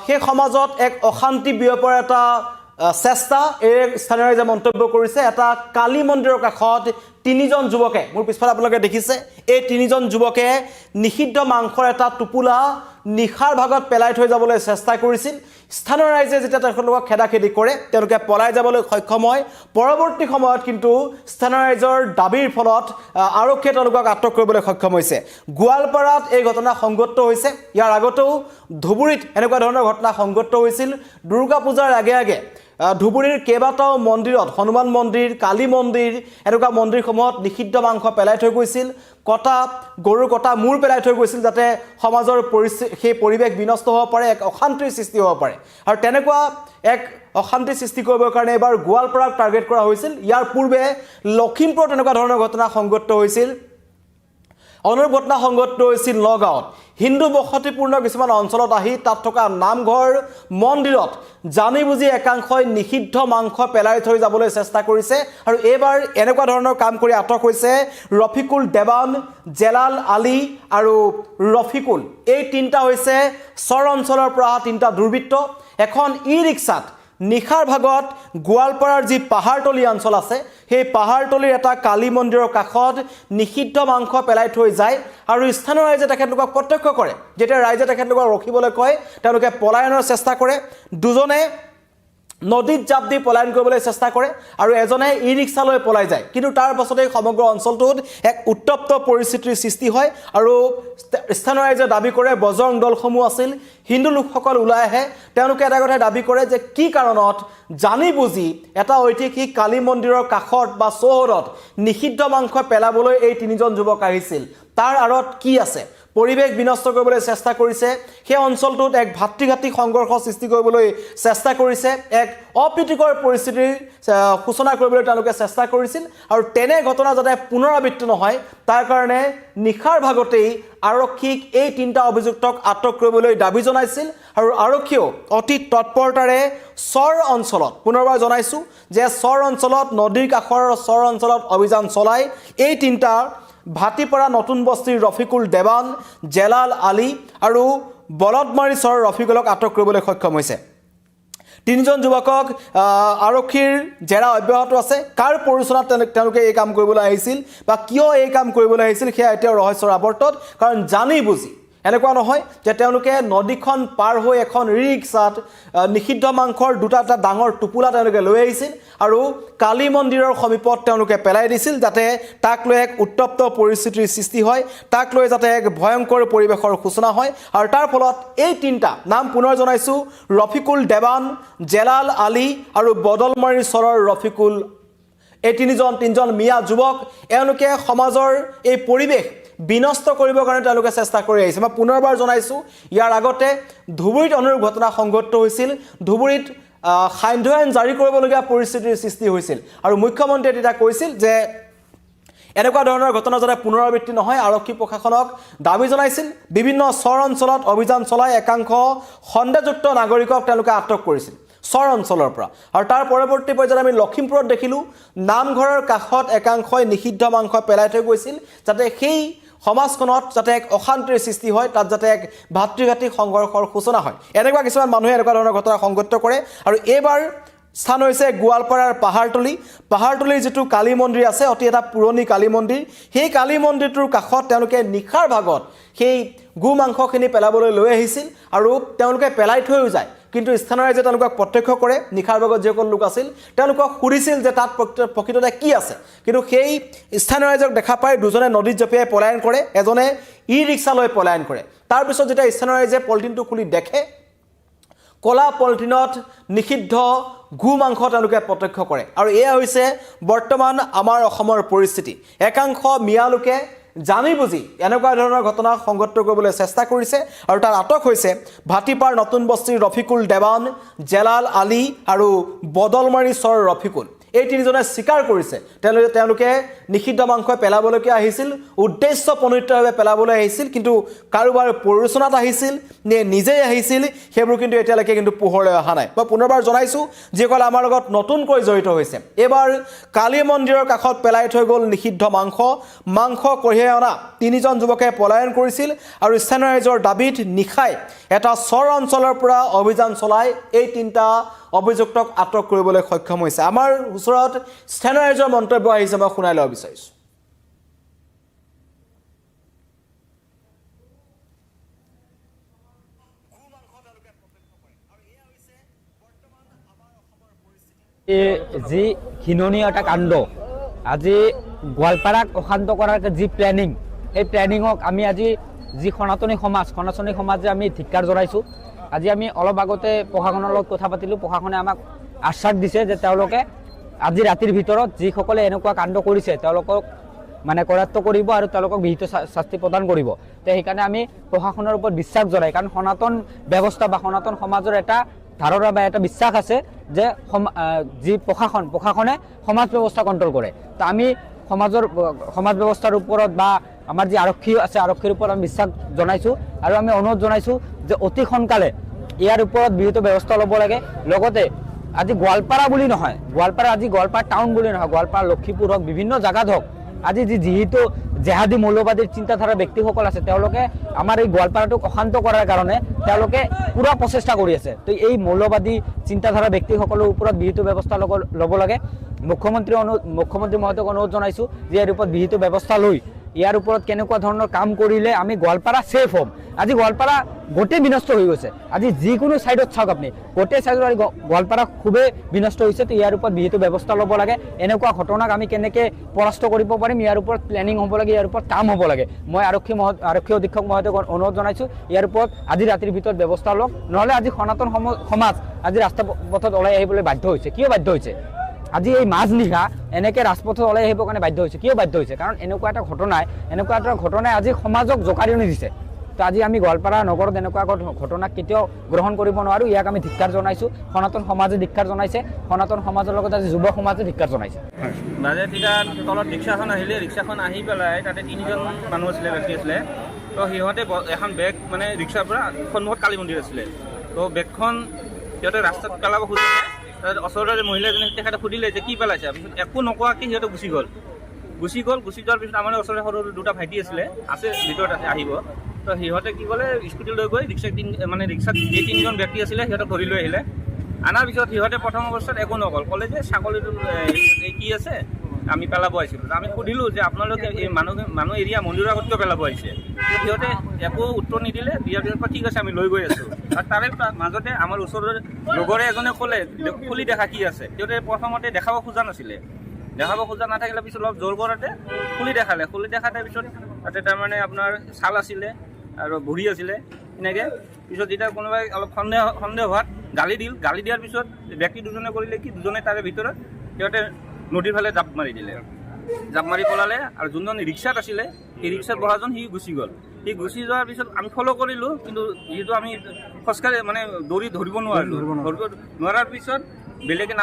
সেই সমাজত এক অশান্তি বিয়পাৰ এটা চেষ্টা এই স্থানীয় ৰাইজে মন্তব্য কৰিছে এটা কালী মন্দিৰৰ কাষত তিনিজন যুৱকে মোৰ পিছফালে আপোনালোকে দেখিছে এই তিনিজন যুৱকে নিষিদ্ধ মাংসৰ এটা টুপুলা নিখাৰ ভাগত পেলাই থৈ যাবলৈ চেষ্টা কৰিছিল স্থানীয় ৰাইজে যেতিয়া তেওঁলোকক খেদাখেদি কৰে তেওঁলোকে পলাই যাবলৈ সক্ষম হয় পৰৱৰ্তী সময়ত কিন্তু স্থানীয় ৰাইজৰ দাবীৰ ফলত আৰক্ষীয়ে তেওঁলোকক আটক কৰিবলৈ সক্ষম হৈছে গোৱালপাৰাত এই ঘটনা সংঘটিত হৈছে ইয়াৰ আগতেও ধুবুৰীত এনেকুৱা ধৰণৰ ঘটনা সংঘটিত হৈছিল দুৰ্গা পূজাৰ আগে আগে ধুবুৰীৰ কেইবাটাও মন্দিৰত হনুমান মন্দিৰ কালী মন্দিৰ এনেকুৱা মন্দিৰসমূহত নিষিদ্ধ মাংস পেলাই থৈ গৈছিল কটা গৰুৰ কটা মূৰ পেলাই থৈ গৈছিল যাতে সমাজৰ সেই পৰিৱেশ বিনষ্ট হ'ব পাৰে এক অশান্তিৰ সৃষ্টি হ'ব পাৰে আৰু তেনেকুৱা এক অশান্তি সৃষ্টি কৰিবৰ কাৰণে এবাৰ গোৱালপাৰাক টাৰ্গেট কৰা হৈছিল ইয়াৰ পূৰ্বে লখিমপুৰত এনেকুৱা ধৰণৰ ঘটনা সংঘটিত হৈছিল অনুৰূপ ঘটনা সংঘটিত হৈছিল নগাঁৱত হিন্দু বসতিপূৰ্ণ কিছুমান অঞ্চলত আহি তাত থকা নামঘৰ মন্দিৰত জানি বুজি একাংশই নিষিদ্ধ মাংস পেলাই থৈ যাবলৈ চেষ্টা কৰিছে আৰু এইবাৰ এনেকুৱা ধৰণৰ কাম কৰি আটক হৈছে ৰফিকুল দেৱান জেলাল আলী আৰু ৰফিকুল এই তিনিটা হৈছে চৰ অঞ্চলৰ পৰা তিনিটা দুৰ্বৃত্ত এখন ই ৰিক্সাত নিখাৰ ভাগত গোৱালপাৰাৰ যি পাহাৰতলী অঞ্চল আছে সেই পাহাৰতলীৰ এটা কালী মন্দিৰৰ কাষত নিষিদ্ধ মাংস পেলাই থৈ যায় আৰু স্থানীয় ৰাইজে তেখেতলোকক প্ৰত্যক্ষ কৰে যেতিয়া ৰাইজে তেখেতলোকক ৰখিবলৈ কয় তেওঁলোকে পলায়নৰ চেষ্টা কৰে দুজনে নদীত জাপ দি পলায়ন কৰিবলৈ চেষ্টা কৰে আৰু এজনে ই ৰিক্সা লৈ পলাই যায় কিন্তু তাৰ পাছতে সমগ্ৰ অঞ্চলটোত এক উত্তপ্ত পৰিস্থিতিৰ সৃষ্টি হয় আৰু স্থানীয় ৰাইজে দাবী কৰে বজৰং দলসমূহ আছিল হিন্দু লোকসকল ওলাই আহে তেওঁলোকে এটা কথা দাবী কৰে যে কি কাৰণত জানি বুজি এটা ঐতিহাসিক কালী মন্দিৰৰ কাষত বা চৌহদত নিষিদ্ধ মাংস পেলাবলৈ এই তিনিজন যুৱক আহিছিল তাৰ আঁৰত কি আছে পৰিৱেশ বিনষ্ট কৰিবলৈ চেষ্টা কৰিছে সেই অঞ্চলটোত এক ভাতৃঘাতী সংঘৰ্ষ সৃষ্টি কৰিবলৈ চেষ্টা কৰিছে এক অপ্ৰীতিকৰ পৰিস্থিতিৰ সূচনা কৰিবলৈ তেওঁলোকে চেষ্টা কৰিছিল আৰু তেনে ঘটনা যাতে পুনৰাবৃত্তি নহয় তাৰ কাৰণে নিখাৰ ভাগতেই আৰক্ষীক এই তিনিটা অভিযুক্তক আটক কৰিবলৈ দাবী জনাইছিল আৰু আৰক্ষীও অতি তৎপৰতাৰে চৰ অঞ্চলত পুনৰবাৰ জনাইছো যে চৰ অঞ্চলত নদীৰ কাষৰ চৰ অঞ্চলত অভিযান চলাই এই তিনিটা ভাটিপাৰা নতুন বস্তিৰ ৰফিকুল দেৱান জেলাল আলী আৰু বলদমাৰী চৰ ৰফিকুলক আটক কৰিবলৈ সক্ষম হৈছে তিনিজন যুৱকক আৰক্ষীৰ জেৰা অব্যাহত আছে কাৰ পৰিচনাত তেওঁলোকে এই কাম কৰিবলৈ আহিছিল বা কিয় এই কাম কৰিবলৈ আহিছিল সেয়া এতিয়া ৰহস্যৰ আৱৰ্তত কাৰণ জানি বুজি এনেকুৱা নহয় যে তেওঁলোকে নদীখন পাৰ হৈ এখন ৰিক্সাত নিষিদ্ধ মাংসৰ দুটা ডাঙৰ টুপুলা তেওঁলোকে লৈ আহিছিল আৰু কালী মন্দিৰৰ সমীপত তেওঁলোকে পেলাই দিছিল যাতে তাক লৈ এক উত্তপ্ত পৰিস্থিতিৰ সৃষ্টি হয় তাক লৈ যাতে এক ভয়ংকৰ পৰিৱেশৰ সূচনা হয় আৰু তাৰ ফলত এই তিনিটা নাম পুনৰ জনাইছো ৰফিকুল দেৱান জেলাল আলী আৰু বদলমাৰী চৰৰ ৰফিকুল এই তিনিজন মিয়া যুৱক এওঁলোকে সমাজৰ এই পৰিৱেশ বিনষ্ট কৰিবৰ কাৰণে তেওঁলোকে চেষ্টা কৰি আহিছে মই পুনৰবাৰ জনাইছো ইয়াৰ আগতে ধুবুৰীত অনুৰূপ ঘটনা সংঘটিত হৈছিল ধুবুৰীত সান্ধ্য আইন জাৰি কৰিবলগীয়া পৰিস্থিতিৰ সৃষ্টি হৈছিল আৰু মুখ্যমন্ত্ৰীয়ে তেতিয়া কৈছিল যে এনেকুৱা ধৰণৰ ঘটনা যাতে পুনৰাবৃত্তি নহয় আৰক্ষী প্ৰশাসনক দাবী জনাইছিল বিভিন্ন চৰ অঞ্চলত অভিযান চলাই একাংশ সন্দেহযুক্ত নাগৰিকক তেওঁলোকে আটক কৰিছিল চৰ অঞ্চলৰ পৰা আৰু তাৰ পৰৱৰ্তী পৰ্যায়ত আমি লখিমপুৰত দেখিলোঁ নামঘৰৰ কাষত একাংশই নিষিদ্ধ মাংস পেলাই থৈ গৈছিল যাতে সেই সমাজখনত যাতে এক অশান্তিৰ সৃষ্টি হয় তাত যাতে এক ভাতৃঘাতী সংঘৰ্ষৰ সূচনা হয় এনেকুৱা কিছুমান মানুহে এনেকুৱা ধৰণৰ ঘটনা সংঘটিত কৰে আৰু এইবাৰ স্থান হৈছে গোৱালপাৰাৰ পাহাৰতলীৰ যিটো কালী মন্দিৰ আছে অতি এটা পুৰণি কালী মন্দিৰ সেই কালী মন্দিৰটোৰ কাষত তেওঁলোকে নিখাৰ ভাগত সেই গু মাংসখিনি পেলাবলৈ লৈ আহিছিল আৰু তেওঁলোকে পেলাই থৈও যায় কিন্তু স্থানীয় ৰাইজে তেওঁলোকক প্ৰত্যক্ষ কৰে নিখাৰ ভাগত যিসকল লোক আছিল তেওঁলোকক সুধিছিল যে তাত প্ৰকৃততে কি আছে কিন্তু সেই স্থানীয় ৰাইজক দেখা পাই দুজনে নদীত জঁপিয়াই পলায়ন কৰে এজনে ই ৰিক্সা লৈ পলায়ন কৰে তাৰপিছত যেতিয়া স্থানীয় ৰাইজে পলিথিনটো খুলি দেখে কলা পলিথিনত নিষিদ্ধ গু মাংস তেওঁলোকে প্ৰত্যক্ষ কৰে আৰু এয়া হৈছে বৰ্তমান আমাৰ অসমৰ পৰিস্থিতি একাংশ মিয়া লোকে জানি বুজি এনেকুৱা ধৰণৰ ঘটনা সংঘটিত কৰিবলৈ চেষ্টা কৰিছে আৰু তাৰ আটক হৈছে ভাটিপাৰ নতুন বস্তিৰ ৰফিকুল দেৱান জেলাল আলী আৰু বদলমাৰী চৰ ৰফিকুল এই তিনিজনে স্বীকাৰ কৰিছে তেওঁলোকে নিষিদ্ধ মাংস পেলাবলৈকে আহিছিল, উদ্দেশ্যপ্ৰণোদিতভাৱে পেলাবলৈ আহিছিল, কিন্তু কাৰোবাৰ পৰিচনাত আহিছিল নে নিজেই আহিছিল সেইবোৰ কিন্তু এতিয়ালৈকে কিন্তু পোহৰলৈ অহা নাই। মই পুনৰবাৰ জনাইছোঁ যিসকল আমাৰ লগত নতুনকৈ জড়িত হৈছে, এইবাৰ কালী মন্দিৰৰ কাষত পেলাই থৈ গ'ল নিষিদ্ধ মাংস কঢ়িয়াই অনা তিনিজন যুৱকে পলায়ন কৰিছিল আৰু স্থানীয় ৰাইজৰ দাবীত নিশাই এটা চৰ অঞ্চলৰ পৰা অভিযান চলাই এই তিনিটা অভিযুক্তক আটক কৰিবলৈ সক্ষম হৈছে। আমাৰ ওচৰত স্থানীয় ৰাইজৰ মন্তব্য আহিছে, মই শুনাই ল'ব বিচাৰিছোঁ। যি ঘৃণনীয় এটা কাণ্ড, আজি গোৱালপাৰাক অশান্ত কৰাৰ যি প্লেনিং, এই প্লেনিঙক আমি আজি যি সনাতনী সমাজে আমি ধিক্কাৰ জনাইছোঁ। আজি আমি অলপ আগতে প্ৰশাসনৰ লগত কথা পাতিলোঁ, প্ৰশাসনে আমাক আশ্বাস দিছে যে তেওঁলোকে আজি ৰাতিৰ ভিতৰত যিসকলে এনেকুৱা কাণ্ড কৰিছে তেওঁলোকক মানে কৰায়ত্ব কৰিব আৰু তেওঁলোকক বিহিত শাস্তি প্ৰদান কৰিব। তো সেইকাৰণে আমি প্ৰশাসনৰ ওপৰত বিশ্বাস জনাই, কাৰণ সনাতন ব্যৱস্থা বা সনাতন সমাজৰ এটা ধাৰণা বা এটা বিশ্বাস আছে যে যি প্ৰশাসনে সমাজ ব্যৱস্থা কণ্ট্ৰল কৰে। তো আমি সমাজ ব্যৱস্থাৰ ওপৰত বা আমাৰ যি আৰক্ষী আছে আৰক্ষীৰ ওপৰত আমি বিশ্বাস জনাইছোঁ আৰু আমি অনুৰোধ জনাইছোঁ যে অতি সোনকালে ইয়াৰ ওপৰত বিহিত ব্যৱস্থা ল'ব লাগে। লগতে আজি গোৱালপাৰা বুলি নহয়, গোৱালপাৰা টাউন বুলি নহয়, গোৱালপাৰা লক্ষীপুৰ হওক, বিভিন্ন জেগাত হওক, আজি যিহেতু জেহাদী মৌলবাদীৰ চিন্তাধাৰা ব্যক্তিসকল আছে তেওঁলোকে আমাৰ এই গোৱালপাৰাটোক অশান্ত কৰাৰ কাৰণে তেওঁলোকে পুৰা প্ৰচেষ্টা কৰি আছে। তো এই মৌলবাদী চিন্তাধাৰা ব্যক্তিসকলৰ ওপৰত বিহিত ব্যৱস্থা ল'ব লাগে। মুখ্যমন্ত্ৰী মহোদয়ক অনুৰোধ জনাইছোঁ যে ইয়াৰ ওপৰত বিহিত ব্যৱস্থা লৈ ইয়াৰ ওপৰত কেনেকুৱা ধৰণৰ কাম কৰিলে আমি গোৱালপাৰা ছেফ হ'ম। আজি গোৱালপাৰা গোটেই বিনষ্ট হৈ গৈছে, আজি যিকোনো ছাইডত চাওক আপুনি গোটেই ছাইডত গোৱালপাৰা খুবেই বিনষ্ট হৈছে। তো ইয়াৰ ওপৰত বিহিত ব্যৱস্থা ল'ব লাগে। এনেকুৱা ঘটনাক আমি কেনেকৈ পৰাস্ত কৰিব পাৰিম ইয়াৰ ওপৰত প্লেনিং হ'ব লাগে, ইয়াৰ ওপৰত কাম হ'ব লাগে। মই আৰক্ষী অধীক্ষক মহোদয়ক অনুৰোধ জনাইছোঁ ইয়াৰ ওপৰত আজি ৰাতিৰ ভিতৰত ব্যৱস্থা লওক, নহ'লে আজি সনাতন সমাজ আজি ৰাস্তা পথত ওলাই আহিবলৈ বাধ্য হৈছে। কিয় বাধ্য হৈছে? আজি এই মাজনিশা এনেকৈ ৰাজপথত ওলাই আহিবৰ কাৰণে বাধ্য হৈছে। কিয় বাধ্য হৈছে? কাৰণ এনেকুৱা এটা ঘটনাই আজি সমাজক জোকাৰণি দিছে। তো আজি আমি গোৱালপাৰা নগৰত এনেকুৱা ঘটনাক কেতিয়াও গ্ৰহণ কৰিব নোৱাৰোঁ। ইয়াক আমি ধিক্কাৰ জনাইছোঁ, সনাতন সমাজে ধিক্কাৰ জনাইছে, সনাতন সমাজৰ লগত আজি যুৱ সমাজে ধিক্কাৰ জনাইছে। বাজে তেতিয়া তলত ৰিক্সাখন আহিলে, ৰিক্সাখন আহি পেলাই তাতে তিনিজন মানুহ আছিলে, ব্যক্তি আছিলে। তো সিহঁতে এখন বেগ মানে ৰিক্সাৰ পৰা সন্মুখত কালী মন্দিৰ আছিলে। তো বেগখন সিহঁতে ৰাস্তাত পেলাব খুজিছে। ওচৰৰে মহিলাজনী তেখেতে সুধিলে যে কি পেলাইছে, পিছত একো নকোৱাকৈ সিহঁতে গুচি যোৱাৰ পিছত আমাৰ ওচৰতে সৰু দুটা ভাইটি আছে ভিতৰত আহিব। তো সিহঁতে কি ক'লে, স্কুটি লৈ গৈ ৰিক্সাত যি তিনিজন ব্যক্তি আছিলে সিহঁতক ধৰি লৈ আহিলে। আনাৰ পিছত সিহঁতে প্ৰথম অৱস্থাত একো নক'ল, ক'লে যে ছাগলীটো কি আছে আমি পেলাব আহিছিলোঁ। আমি সুধিলোঁ যে আপোনালোকে এই মানুহ এৰিয়া মন্দিৰৰ আগত কিয় পেলাব আহিছে? সিহঁতে একো উত্তৰ নিদিলে। দিয়াৰ পিছত ঠিক আছে আমি লৈ গৈ আছোঁ। আৰু তাৰে মাজতে আমাৰ ওচৰৰ লগৰে এজনে ক'লে খুলি দেখা কি আছে। সিহঁতে প্ৰথমতে দেখাব খোজা নাথাকিলে পিছত অলপ জোৰ কৰাতে খুলি দেখালে। পিছত তাতে তাৰমানে আপোনাৰ ছাল আছিলে আৰু ভৰি আছিলে এনেকৈ। পিছত যেতিয়া কোনোবাই অলপ সন্দেহ হোৱাত গালি দিয়াৰ পিছত ব্যক্তি দুজনে কৰিলে কি, দুজনে তাৰে ভিতৰত সিহঁতে নদীৰ ফালে জাপ মাৰি পলালে। আৰু যোনজন ৰিক্সাত আছিলে সেই ৰিক্সাত বহাজন সি গুচি গ'ল। সি গুচি যোৱাৰ পিছত আমি ফ'ল' কৰিলোঁ, কিন্তু যিহেতু আমি খোজকাঢ়ি মানে দৌৰি ধৰিব নোৱাৰাৰ পিছত বেলেগে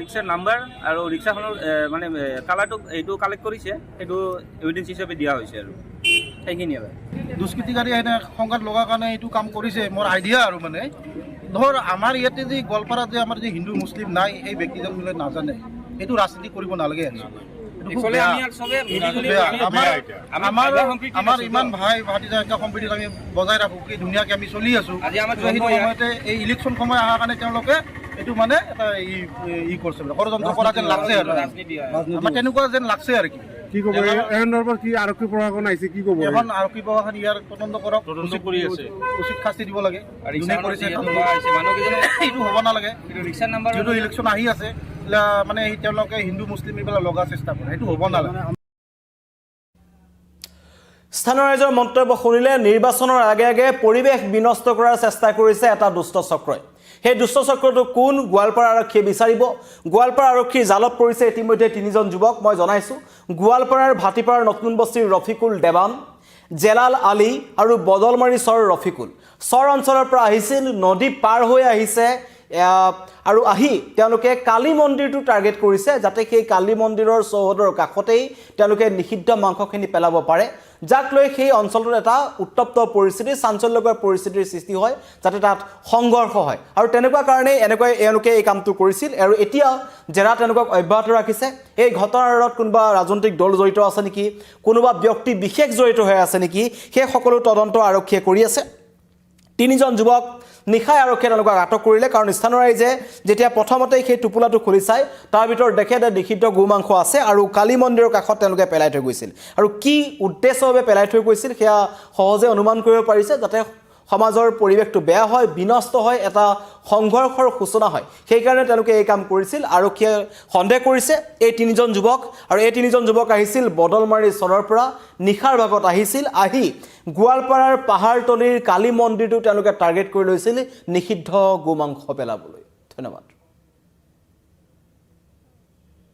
ৰিক্সাৰ নাম্বাৰ আৰু ৰিক্সাখনৰ মানে কালাৰটো এইটো কালেক্ট কৰিছে, সেইটো এভিডেঞ্চ হিচাপে দিয়া হৈছে আৰু সেইখিনিয়ে। দুষ্কৃতিকাৰী এনে সংঘাত লগাৰ কাৰণে এইটো কাম কৰিছে। মোৰ আইডিয়া আৰু মানে ধৰ আমাৰ ইয়াতে যে গোৱালপাৰাত যে আমাৰ যে হিন্দু মুছলিম নাই, এই ব্যক্তিজন বোলে নাজানে, এইটো ৰাজনীতি কৰিব নালাগে। আমাৰ ইমান ভাই ভাতিজা এটা সম্প্ৰীতি আমি বজাই ৰাখোঁ, কি ধুনীয়াকৈ আমি চলি আছোঁ। সময়তে এই ইলেকশ্যন সময় অহাৰ কাৰণে তেওঁলোকে এইটো মানে এটা কৰিছে, ষড়যন্ত্ৰ কৰা যেন লাগছে আৰু আমাৰ তেনেকুৱা যেন লাগছে আৰু কি ক'ব কি আৰক্ষী প্ৰশাসন আহিছে, কি ক'ব এখন আৰক্ষী প্ৰশাসন ইয়াৰ তদন্ত কৰক, উচিত শাস্তি দিব লাগে। এইটো হ'ব নালাগে। যিহেতু ইলেকশ্যন আহি আছে, মানে তেওঁলোকে হিন্দু মুছলিম এইবিলাক লগাৰ চেষ্টা কৰে, সেইটো হ'ব নালাগে। স্থানীয় ৰাইজৰ মন্তব্য শুনিলে, নিৰ্বাচনৰ আগে পৰিৱেশ বিনষ্ট কৰাৰ চেষ্টা কৰিছে এটা দুষ্ট চক্ৰই। সেই দুষ্ট চক্ৰটো কোন, গোৱালপাৰা আৰক্ষীয়ে বিচাৰিব। গোৱালপাৰা আৰক্ষীৰ জালত পৰিছে ইতিমধ্যে তিনিজন যুৱক। মই জনাইছোঁ, গোৱালপাৰাৰ ভাটিপাৰাৰ নতুন বস্তিৰ ৰফিকুল দেৱান, জেলাল আলী আৰু বদলমাৰী চৰ ৰফিকুল। চৰ অঞ্চলৰ পৰা আহিছিল, নদী পাৰ হৈ আহিছে আৰু আহি তেওঁলোকে কালী মন্দিৰটো টাৰ্গেট কৰিছে যাতে সেই কালী মন্দিৰৰ চৌহদৰ কাষতেই তেওঁলোকে নিষিদ্ধ মাংসখিনি পেলাব পাৰে যাক লৈ সেই অঞ্চলটোত এটা উত্তপ্ত পৰিস্থিতি চাঞ্চল্যকৰ পৰিস্থিতিৰ সৃষ্টি হয় যাতে তাত সংঘৰ্ষ হয় আৰু তেনেকুৱা কাৰণে এওঁলোকে এই কামটো কৰিছিল আৰু এতিয়া জেৰা তেওঁলোকক অব্যাহত ৰাখিছে এই ঘটনাৰ আঁৰত কোনোবা ৰাজনৈতিক দল জড়িত আছে নেকি কোনোবা ব্যক্তি বিশেষ জড়িত হৈ আছে নেকি সেই সকলো তদন্ত আৰক্ষীয়ে কৰি আছে তিনিজন যুৱক নিশাই আৰক্ষীয়ে তেওঁলোকক আটক কৰিলে কাৰণ স্থানীয় ৰাইজে যেতিয়া প্ৰথমতেই সেই টোপোলাটো খুলি চাই তাৰ ভিতৰত দেখে যে নিষিদ্ধ গোমাংস আছে আৰু কালী মন্দিৰৰ কাষত তেওঁলোকে পেলাই থৈ গৈছিল আৰু কি উদ্দেশ্যভাৱে পেলাই থৈ গৈছিল সেয়া সহজে অনুমান কৰিব পাৰিছে যাতে সমাজৰ পৰিৱেশটো বেয়া হয় বিনষ্ট হয় এটা সংঘৰ্ষৰ সূচনা হয় সেইকাৰণে তেওঁলোকে এই কাম কৰিছিল আৰক্ষীয়ে সন্দেহ কৰিছে এই তিনিজন যুৱক আৰু এই তিনিজন যুৱক আহিছিল বদলমাৰী চৰৰ পৰা নিশাৰ ভাগত আহিছিল আহি গোৱালপাৰাৰ পাহাৰতলিৰ কালী মন্দিৰটো তেওঁলোকে টাৰ্গেট কৰি লৈছিল নিষিদ্ধ গোমাংস পেলাবলৈ ধন্যবাদ